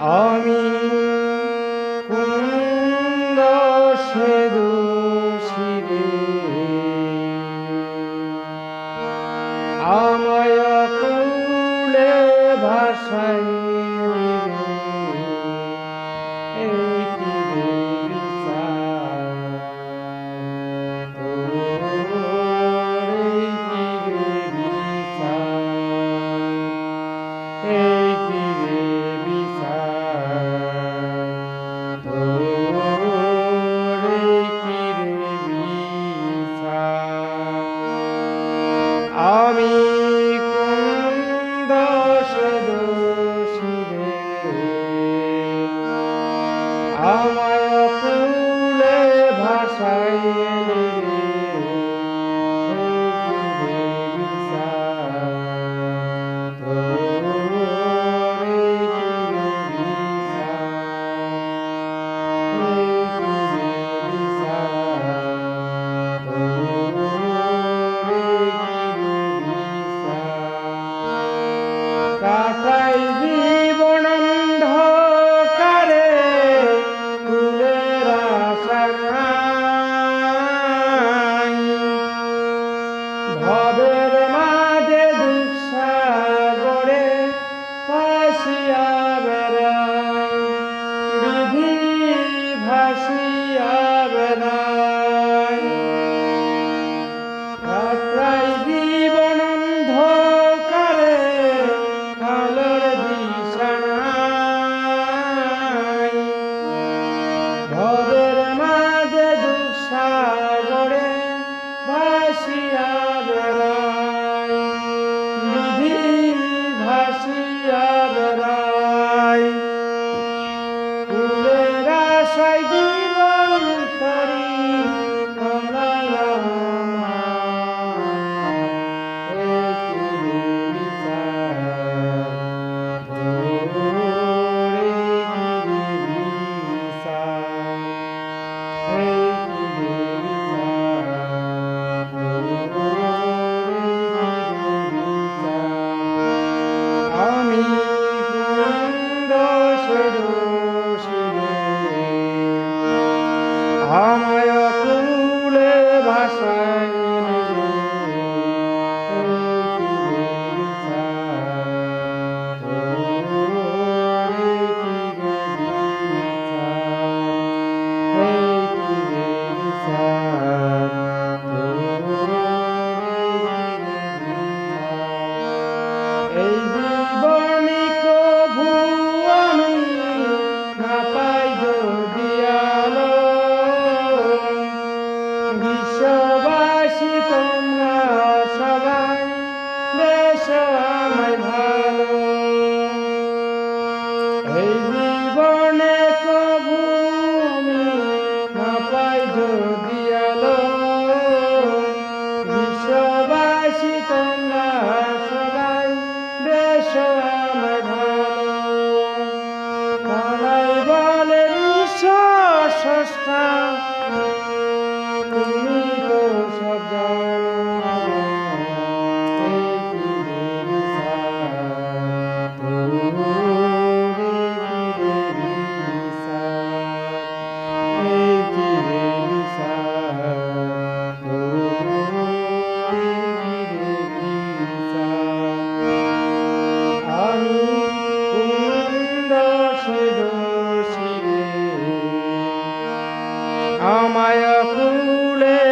আমি কুন্দ সে দোষীরে আমায় কুলে ভাষাই আমি কুন্দ সে দোষীরে আমায় কুলে ভাষাই কাটাই জীবন অন্ধকারে কুলের আশা নাই ভবের মাঝে দুঃসাগরে ভাসিয়া বেড়াই বিধি ভাসিয়া বেড়াই কাটাই জীবন অন্ধকারে আলোর দিশা নাই ভবের মাঝে দুঃসাগরে ভাসিয়া বেড়াই বিধি ভাসিয়া বেড়াই কুলের আশায় জীবন তরি আমি কুন্দ সে দোষীরে আমায় কুলে ভাষাই এই জীবনে কভু আমি না পাই যদি আলো বিশ্ববাসী তোমরা সবাই বেশ আমায় ভালো এই জীবনে কভু আমি না পাই যদি আলো বিশ্ববাসী তোমরা সবাই বেশ আমায় ভালো বলে ঈশ্বর স্রষ্টা তুমি তো সব জানো আমি কুন্দ সে দোষীরে আমায় কুলে